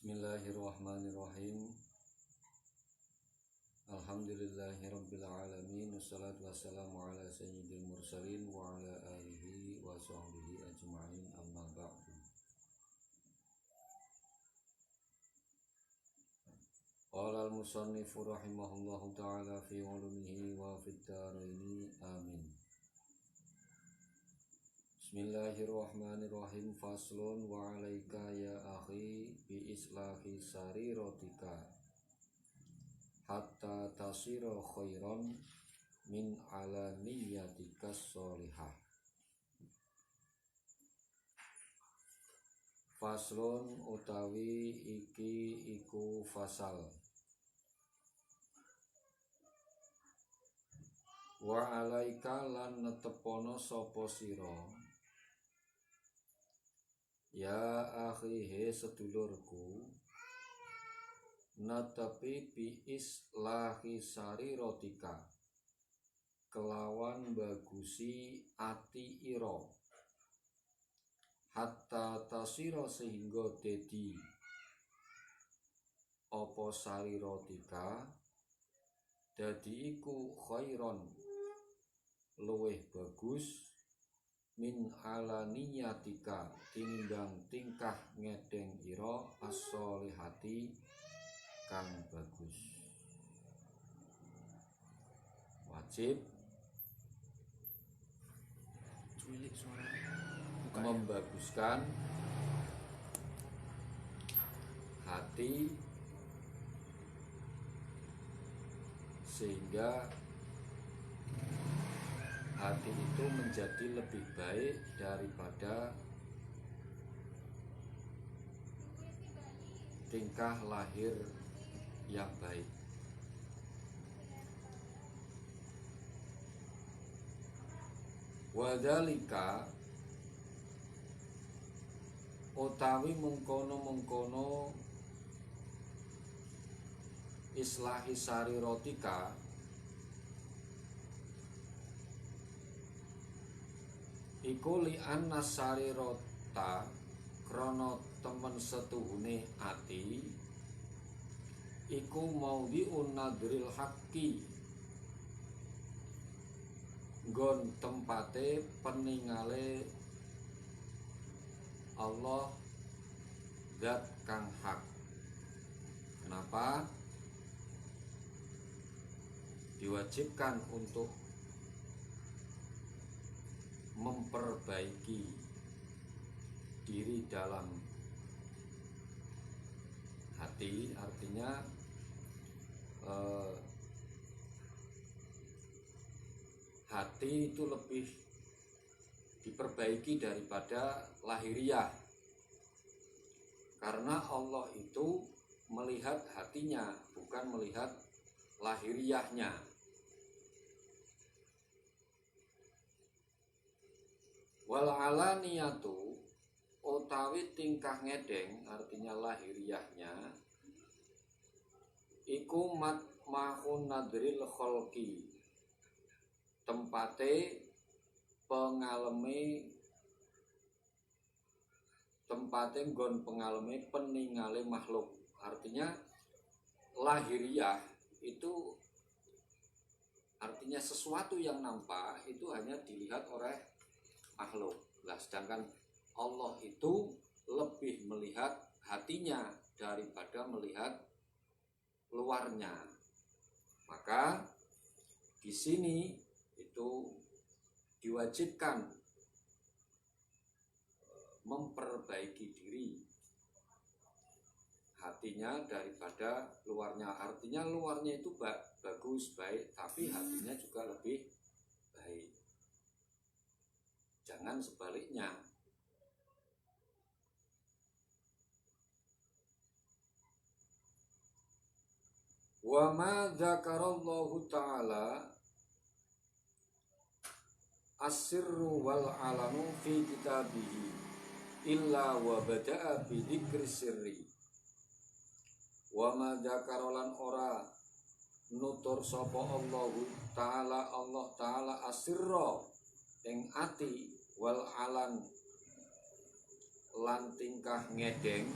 Bismillahirrahmanirrahim. Alhamdulillahirabbil alamin. Wassalatu wassalamu ala sayyidil mursalin wa ala alihi wa sahbihi ajma'in. Amma ba'du. Qala al-musannifu rahimahullahu ta'ala fi ulumihi wa fid dharaini. Amin. Bismillahirrahmanirrahim. Faslun wa alaika ya akhi bi islahi sariratika hatta tasira khairan min alaniyatika sholihah. Faslun utawi iki iku fasal. Wa alaika lan netepono sapa sira ya akhi he sedulurku natapi bi islahi sariratika kelawan bagusi ati ira hatta tasira sehingga dadi apa sariratika dadi iku khairon luweh bagus min alaniyatika tinimbang tingkah ngedeng ira as-sholihati kang bagus. Wajib membaguskan hati sehingga hati itu menjadi lebih baik daripada tingkah lahir yang baik. Wadhalika utawi mengkono-mengkono islahi sariratika iku li anna sarirata krana temen setuhune ati iku maudhi'un nadril haqqi nggon tempate peningale Allah zat kang hak. Kenapa diwajibkan untuk memperbaiki diri dalam hati? Artinya hati itu lebih diperbaiki daripada lahiriah, karena Allah itu melihat hatinya, bukan melihat lahiriahnya. Wal alaniyatu utawi tingkah ngedeng, artinya lahiriahnya iku mahun nadril kholqi, tempate nggon pengaleme peningale makhluk. Artinya lahiriah itu artinya sesuatu yang nampak itu hanya dilihat oleh makhluk. Nah, sedangkan Allah itu lebih melihat hatinya daripada melihat luarnya. Maka di sini itu diwajibkan memperbaiki diri hatinya daripada luarnya. Artinya luarnya itu bagus, baik, tapi hatinya juga lebih baik. Jangan sebaliknya. Wa ma dzakarallahu ta'ala as-sirru wal alanu fi kitabihi illa wa bada'a bi dzikri sirri. Wa ma dzakarolan ora nutur sapa Allah Ta'ala as-sirra ing ati wal alan lan tingkah ngedeng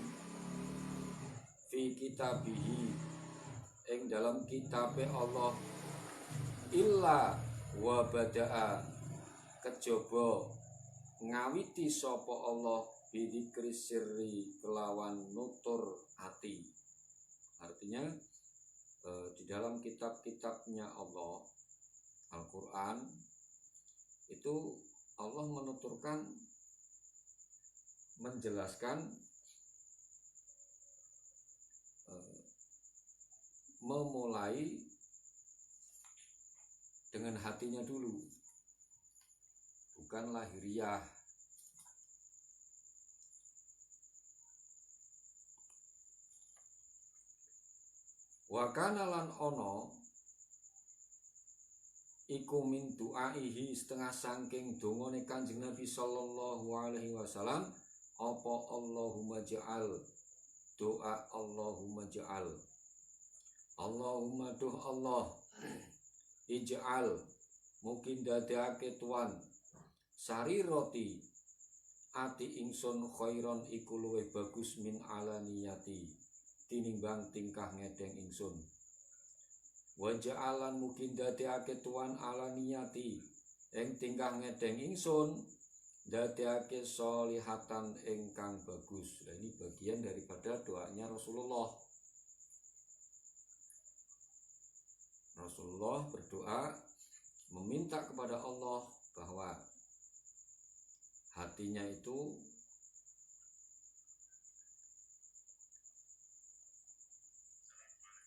fi kitabihi ing dalam kitabe Allah illa wa bada'a kejaba ngawiti sapa Allah bidzikri sirri kelawan nutur hati. Artinya di dalam kitab-kitabnya Allah Al-Quran itu Allah menuturkan, menjelaskan, memulai dengan hatinya dulu, bukan lahiriah. Wa kana lan ono iku min du'aihi setengah sangking dongane Kanjeng Nabi sallallahu alaihi wasallam apa Allahumma ja'al, doa Allahumma ja'al, Allahumma duh Allah ij'al mungkin dadake tuan sariroti ati ingsun khairon iku luwih bagus min alaniyati tinimbang tingkah ngedeng ingsun. Wa ja'alan mungkin dadake tuan alaniyati ing tingkah ngedeng ingsun dadake solihatan ingkang bagus. Nah, ini bagian daripada doanya Rasulullah. Rasulullah berdoa meminta kepada Allah bahwa hatinya itu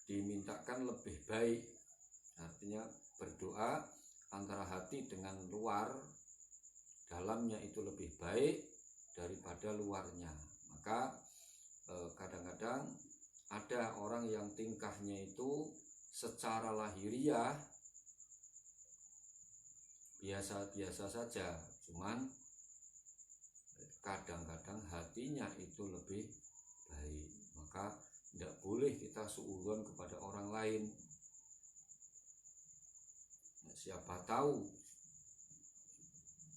dimintakan lebih baik. Artinya berdoa antara hati dengan luar, dalamnya itu lebih baik daripada luarnya. Maka kadang-kadang ada orang yang tingkahnya itu secara lahiriah biasa-biasa saja, cuman kadang-kadang hatinya itu lebih baik. Maka tidak boleh kita suudzon kepada orang lain. Nah, siapa tahu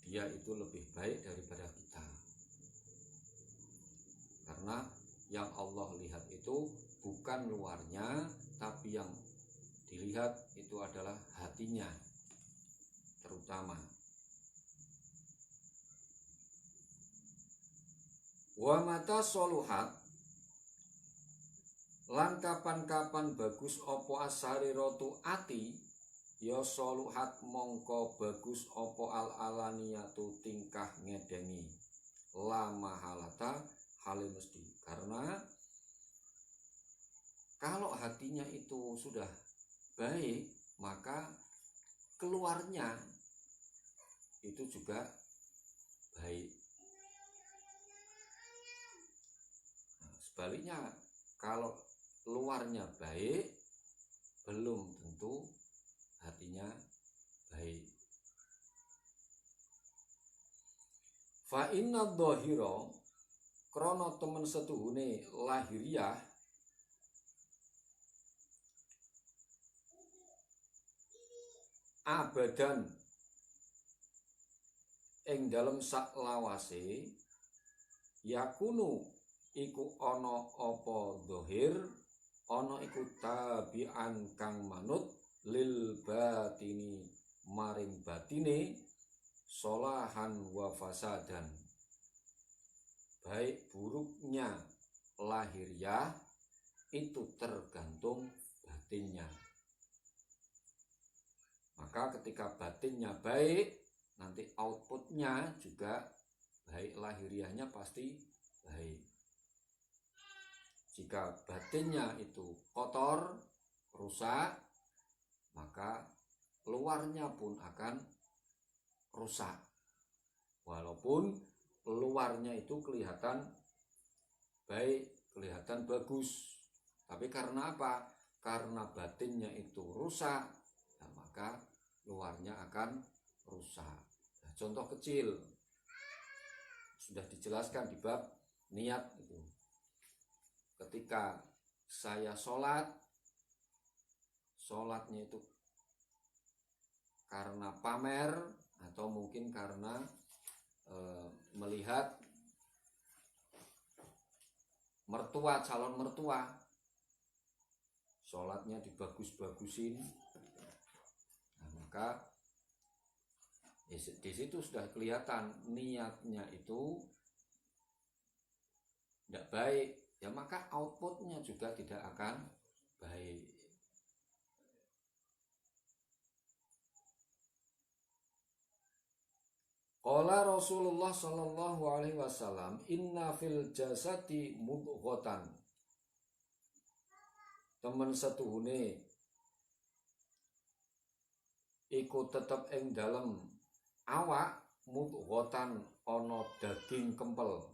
dia itu lebih baik daripada kita. Karena yang Allah lihat itu bukan luarnya, tapi yang dilihat itu adalah hatinya terutama. Wa mata soluhat lan kapan-kapan bagus opo asarirotu ati ya soluhat mongko bagus opo al-alaniyatu tingkah ngedengi la mahalata hale mesti. Karena kalau hatinya itu sudah baik, maka keluarnya itu juga baik. Nah, sebaliknya kalau luarnya baik, belum tentu hatinya baik. Fa inna dhahira krana temen setuhune lahiriah abadan ing dalem sak lawase yakunu iku ana apa dhahir ana iku tabi'an kang manut lil batini maring batine solahan wa fasadan. Baik buruknya lahiriah itu tergantung batinnya. Maka ketika batinnya baik, nanti outputnya juga baik, lahiriahnya pasti baik. Jika batinnya itu kotor, rusak, maka luarnya pun akan rusak. Walaupun luarnya itu kelihatan baik, kelihatan bagus, tapi karena apa? Karena batinnya itu rusak, nah maka luarnya akan rusak. Nah, contoh kecil sudah dijelaskan di bab niat itu. Ketika saya sholatnya itu karena pamer atau mungkin karena melihat calon mertua, sholatnya dibagus-bagusin, nah, maka di situ sudah kelihatan niatnya itu tidak baik, ya maka outputnya juga tidak akan baik. Qala Rasulullah sallallahu alaihi wasallam, inna fil jasadi mudghatan. Temen setuhune iku tetep ing dalem awak mudghatan ana daging kempel.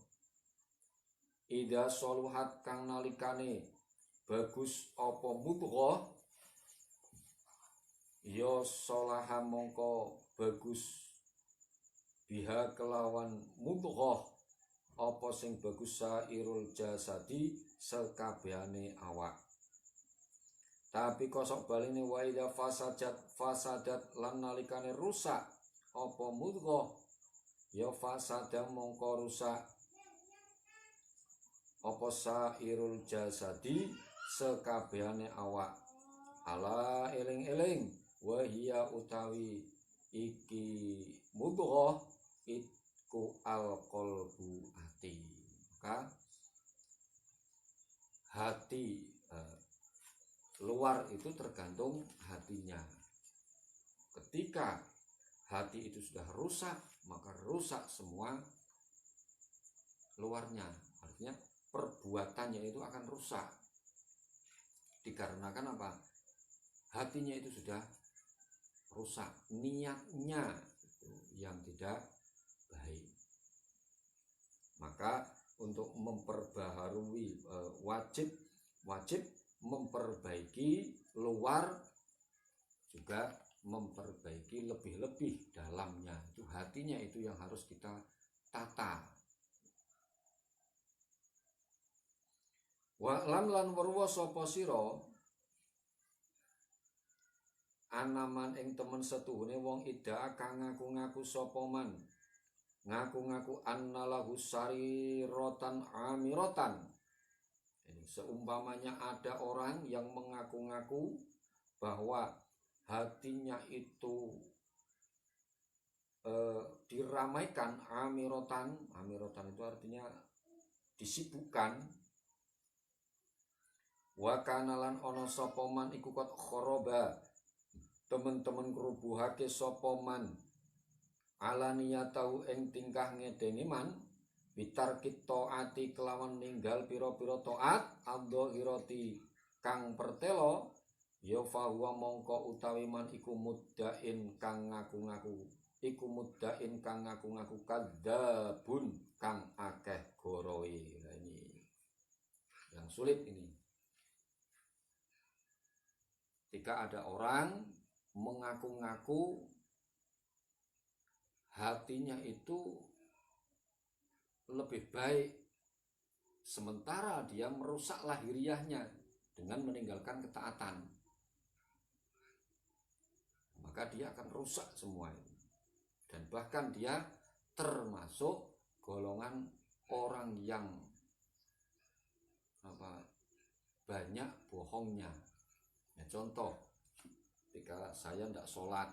Ida soluhat kang nalikane bagus apa mudghah, ya solaha mongko bagus biha kelawan mudghah apa sing bagus sairul jasadi sekabehane awak. Tapi kosok baline wa ida fasadat lan nalikane rusak apa mudghah, ya fasada mongko rusak apa sairul jasadi sekabehane awak. Ala eling-eling wa hiya utawi iki mudghah iku alqalbu hati. Maka hati luar itu tergantung hatinya. Ketika hati itu sudah rusak, maka rusak semua luarnya. Artinya perbuatannya itu akan rusak. Dikarenakan apa? Hatinya itu sudah rusak, niatnya yang tidak baik. Maka untuk memperbaharui wajib memperbaiki luar, juga memperbaiki lebih-lebih dalamnya. Itu hatinya itu yang harus kita tata. Wa lam lan weruwa sapa sira anaman ing temen setuhune wong ida kang ngaku-ngaku sapa man, ngaku-ngaku annalahu sariratan amiratan. Ini seumpamanya ada orang yang mengaku-ngaku bahwa hatinya itu diramaikan, amiratan itu artinya disibukkan. Wa kanalan ana sapa man iku kot khoroba, temen-temen ngrubuhake sapa man alaniyatau ing tingkah ngedeni man bitarkit taati kelawan ninggal pira-pira taat adhirati kang pertelo, ya fahuwa mongko utawi man iku muddain kang ngaku-ngaku, iku muddain kang ngaku-ngaku kadzabun kang akeh gorowe. Nah, ini yang sulit ini. Jika ada orang mengaku-ngaku hatinya itu lebih baik, sementara dia merusak lahiriahnya dengan meninggalkan ketaatan, maka dia akan rusak semua ini. Dan bahkan dia termasuk golongan orang yang banyak bohongnya. Ya, contoh, ketika saya tidak sholat,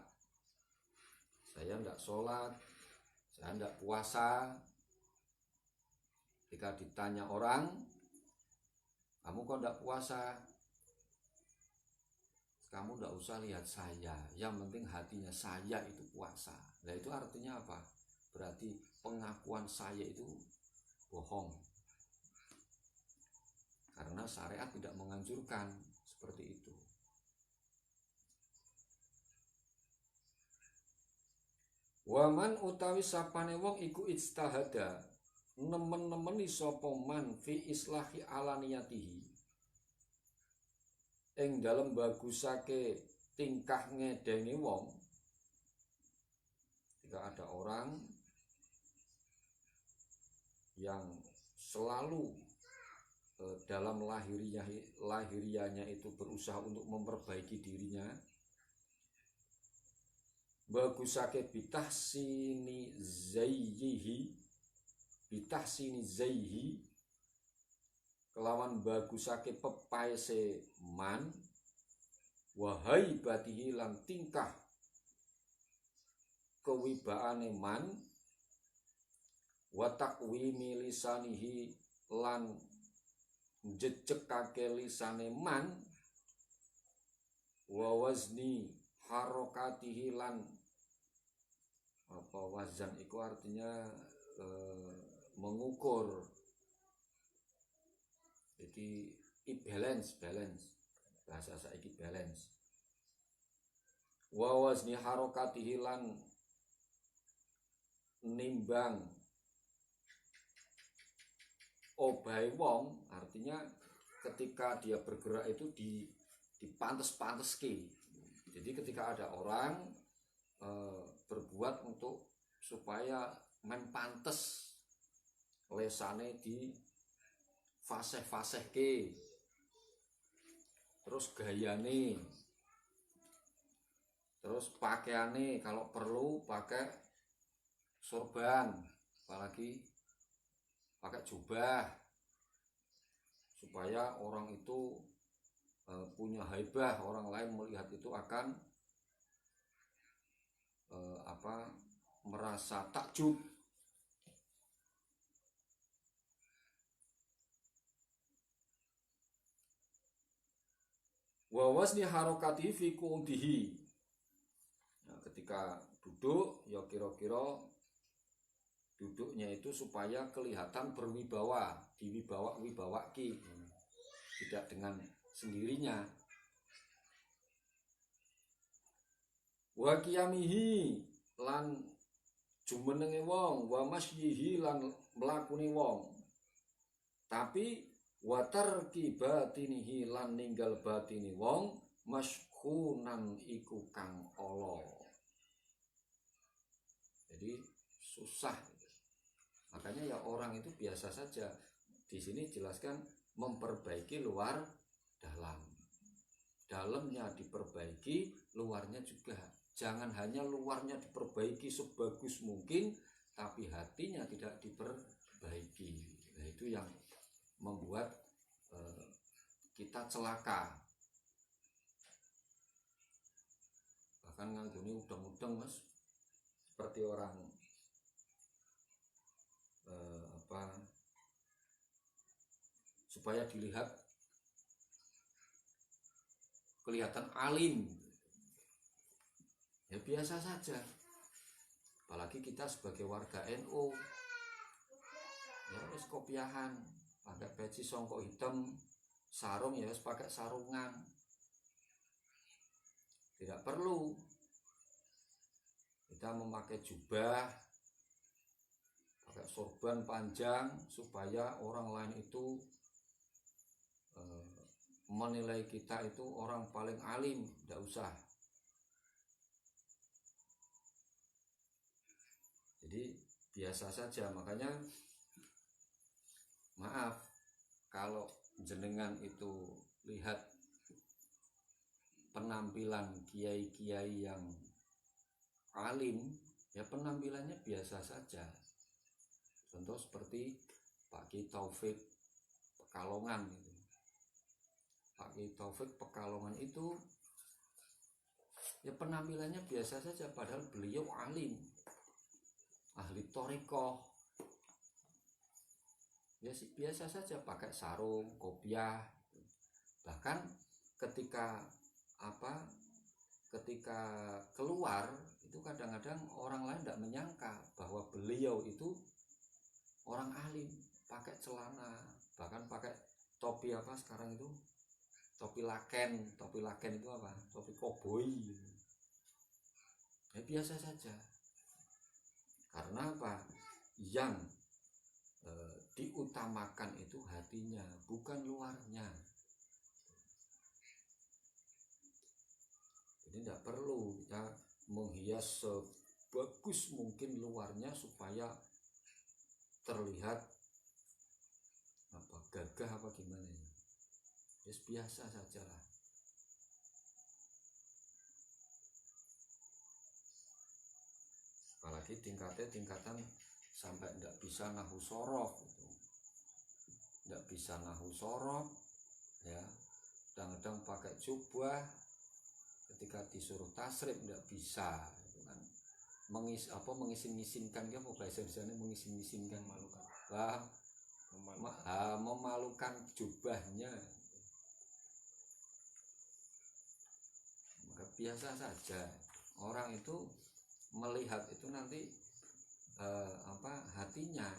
saya tidak puasa, ketika ditanya orang, kamu kok tidak puasa? Kamu tidak usah lihat saya, yang penting hatinya saya itu puasa. Nah, itu artinya apa? Berarti pengakuan saya itu bohong. Karena syariat tidak menganjurkan seperti itu. Waman utawi sapane wong iku ijtahada nemen-nemeni sapa man fi islahi alaniyatihi ing dalem bagusake tingkah ngedeni wong. Jika ada orang yang selalu dalam lahiriahnya itu berusaha untuk memperbaiki dirinya, bagusake bitahsini zayhi, kelawan bagusake pepaese man wahai batihi lan tingkah kewibaane man wa taqwimi lisanihi lan jejekake lisane man wa wazni harokatihi lan apa wazan itu artinya mengukur, jadi balance bahasa saiki balance. Wa wazni harokatihi lan nimbang obahe wong, artinya ketika dia bergerak itu dipantes-panteske. Jadi ketika ada orang berbuat untuk supaya men pantes lesane di fasih-fasihke, terus gayane, terus pakaiane kalau perlu pakai sorban, apalagi pakai jubah, supaya orang itu punya haibah, orang lain melihat itu akan merasa takjub. Wa wasni harokati fi qu'udihi. Nah, ketika duduk ya kira-kira duduknya itu supaya kelihatan berwibawa, diwibawa-wibawaki, tidak dengan sendirinya. Wa qiyamihi lan jumenenge wong, wa masyihi lan mlakune wong. Tapi wa tarki batinihi lan ninggal batini wong maskhunan iku kang ala. Jadi susah. Makanya ya orang itu biasa saja. Di sini jelaskan memperbaiki luar dalam. Dalamnya diperbaiki, luarnya juga. Jangan hanya luarnya diperbaiki sebagus mungkin, tapi hatinya tidak diperbaiki. Nah, itu yang membuat kita celaka. Bahkan nganggone udeng-udeng Mas, seperti orang supaya dilihat kelihatan alim. Ya biasa saja. Apalagi kita sebagai warga NU, ya wis kopiahan, pakai peci songkok hitam, sarung ya wis pakai sarungan. Tidak perlu kita memakai jubah, pakai sorban panjang supaya orang lain itu menilai kita itu orang paling alim. Tidak usah. Jadi biasa saja. Makanya maaf kalau jenengan itu lihat penampilan kiai-kiai yang alim, ya penampilannya biasa saja. Contoh seperti Pak Ki Taufik Pekalongan gitu. Pak Ki Taufik Pekalongan itu ya penampilannya biasa saja, padahal beliau alim, ahli thariqah. Ya biasa saja, pakai sarung, kopiah. Bahkan ketika keluar itu kadang-kadang orang lain tidak menyangka bahwa beliau itu orang alim, pakai celana, bahkan pakai topi sekarang itu topi laken itu topi koboi. Ya biasa saja. Karena yang diutamakan itu hatinya, bukan luarnya. Jadi tidak perlu kita menghias sebagus mungkin luarnya supaya terlihat gagah gimana ya. Biasa saja lah. Apalagi tingkatan sampai tidak bisa nahu sorof gitu. tidak bisa nahu sorob, ya, kadang-kadang pakai jubah, ketika disuruh tasrif tidak bisa, itu kan mengisin-isinkan, ya apa bahasa Indonesia mengisin-isinkan, memalukan jubahnya. Maka biasa saja orang itu melihat itu nanti hatinya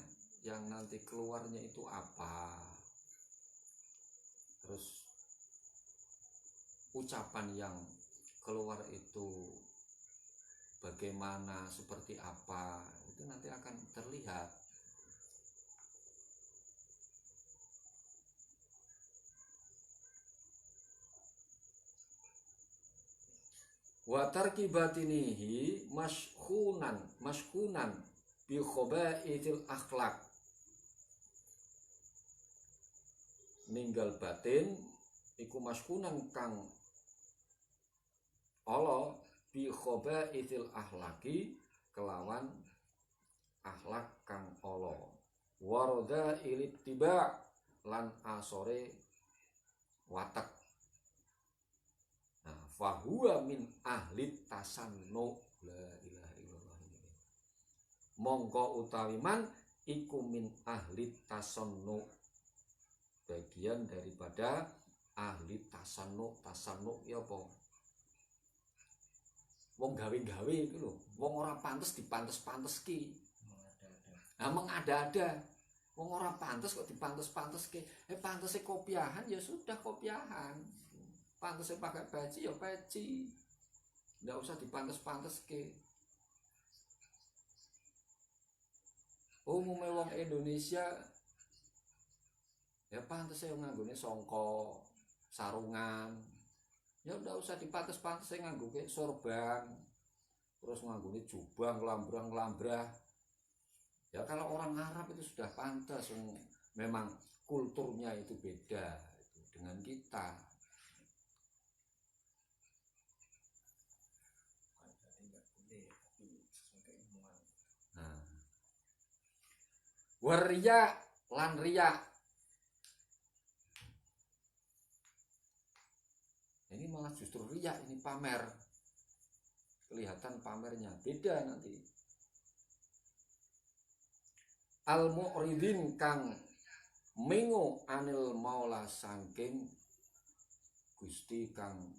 yang nanti keluarnya itu apa, terus ucapan yang keluar itu bagaimana, seperti apa, itu nanti akan terlihat. Wa tarki batinihi mashkunan bi khaba'ithil akhlak. Ninggal batin iku mashkunan kang ala bi khaba'ithil akhlaki kelawan akhlak kang ala. Warada ilittiba lan asore watak. Nah, fahuwa min ahli tasannu, la ilaha illallah ini. Mongko utawi man iku min ahli tasannu, bagian daripada ahli tasannu. Tasannu ya apa? Wong gawe-gawe itu lho, wong ora pantes dipantes-panteski. Nah, mengada-ada. Wong ora pantes kok dipantes-panteski. Pantese kopiahan ya sudah kopiahan. Pantasnya pakai peci ya peci, nggak usah dipantes-pantes ke. Umumnya wong Indonesia ya pantasnya nganggone songko sarungan, ya nggak usah dipantes-pantes nganggone sorban, terus nganggone jubah ngelambrah. Ya kalau orang Arab itu sudah pantas, memang kulturnya itu beda dengan kita. Waria lan riya. Ini malah justru riya, ini pamer. Kelihatan pamernya, beda nanti. Al-mu'ridin kang mengo anil maula sangking Gusti kang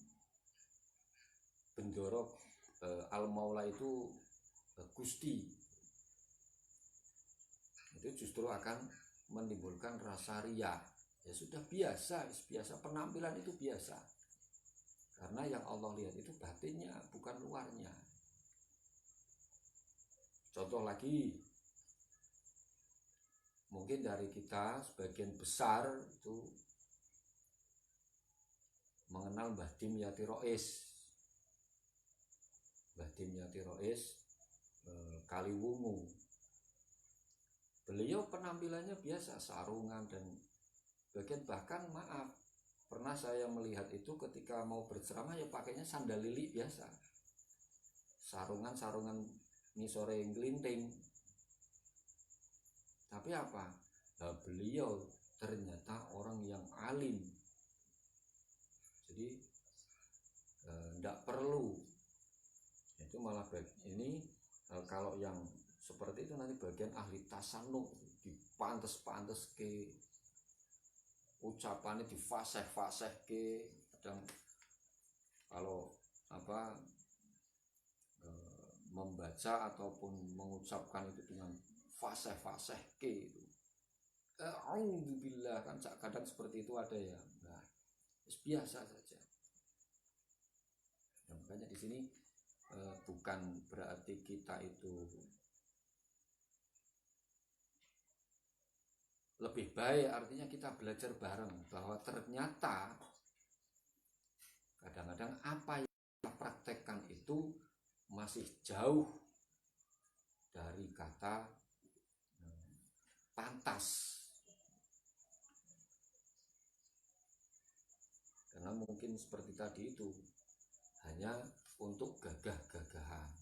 bendoro. Al-maula itu Gusti. Itu justru akan menimbulkan rasa riya. Ya sudah biasa penampilan itu biasa. Karena yang Allah lihat itu batinnya, bukan luarnya. Contoh lagi, mungkin dari kita sebagian besar itu mengenal Mbah Dimyati Rais. Mbah Dimyati Rais Kaliwungu. Beliau penampilannya biasa, sarungan dan bagian, bahkan maaf, pernah saya melihat itu ketika mau berceramah ya pakainya sandal lili biasa, sarungan ngisore nglinting. Tapi apa? Nah, beliau ternyata orang yang alim, jadi tidak perlu itu malah ini kalau yang seperti itu nanti bagian ahli tasannu, dipantes-pantes ke, ucapannya difaseh-faseh ke, kadang kalau membaca ataupun mengucapkan itu dengan faseh-faseh ke itu. A'udzubillah, kan kadang seperti itu ada ya. Nah, biasa saja. Ya, makanya di sini bukan berarti kita itu lebih baik, artinya kita belajar bareng bahwa ternyata kadang-kadang apa yang kita praktekkan itu masih jauh dari kata pantas. Karena mungkin seperti tadi itu hanya untuk gagah-gagahan.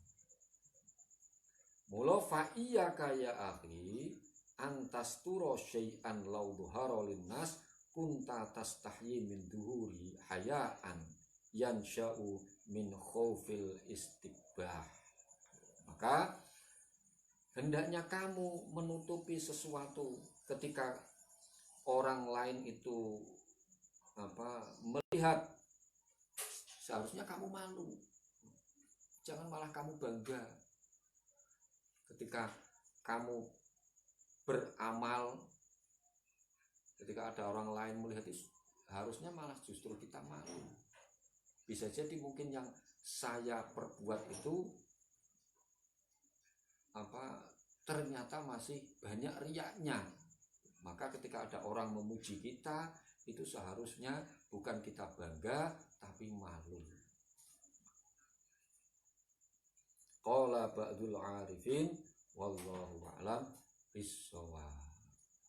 Mula fa iya kaya akhi antasturo syai'an law dhuhara linnas kunta tastahyi min duhuri hayaan yansha'u min khaufil istiqbah. Maka hendaknya kamu menutupi sesuatu ketika orang lain itu melihat, seharusnya kamu malu. Jangan malah kamu bangga ketika kamu beramal, ketika ada orang lain melihat itu, harusnya malah justru kita malu. Bisa jadi mungkin yang saya perbuat itu ternyata masih banyak riaknya. Maka ketika ada orang memuji kita, itu seharusnya bukan kita bangga tapi malu. Qala ba'dul arifin wallahu a'lam bissawab.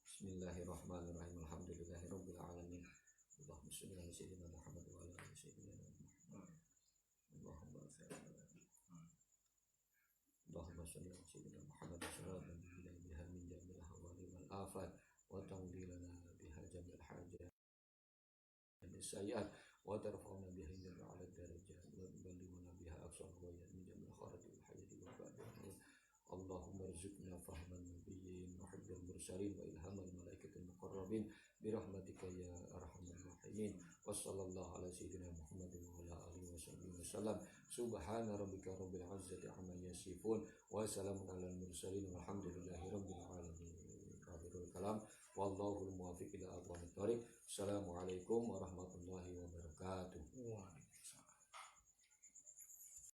Bismillahirrahmanirrahim. Alhamdulillahirabbil alamin. Allahumma shalli ala sayyidina Muhammad wa ala ali sayyidina Muhammad. Allahumma shalli ala sayyidina Muhammad sallallahu alaihi biha min jamil ahwali wal afat wa tawdilana biha jamil hajat sayyi'at wa tarfa'una biha inda ala darajat wa tuballighuna biha aqsal ghayat min jamil khairati wal hayati wa ba'dahu. Allahumma rzuqna fahman nabiyyin wa hibbil mursalin wa ilhamal malaikatil muqarrabin bi rahmatika ya arhamar rahimin. Wa sallallahu ala sayyidina Muhammadin wa ala alihi wasallam. Subhana rabbika rabbil izzati amma yasifun wa salamun alal mursalin walhamdulillahi rabbil alamin. Akhirul kalam wallahu muwaffiq ila aqwamit thoriq. Assalamualaikum warahmatullahi wabarakatuh.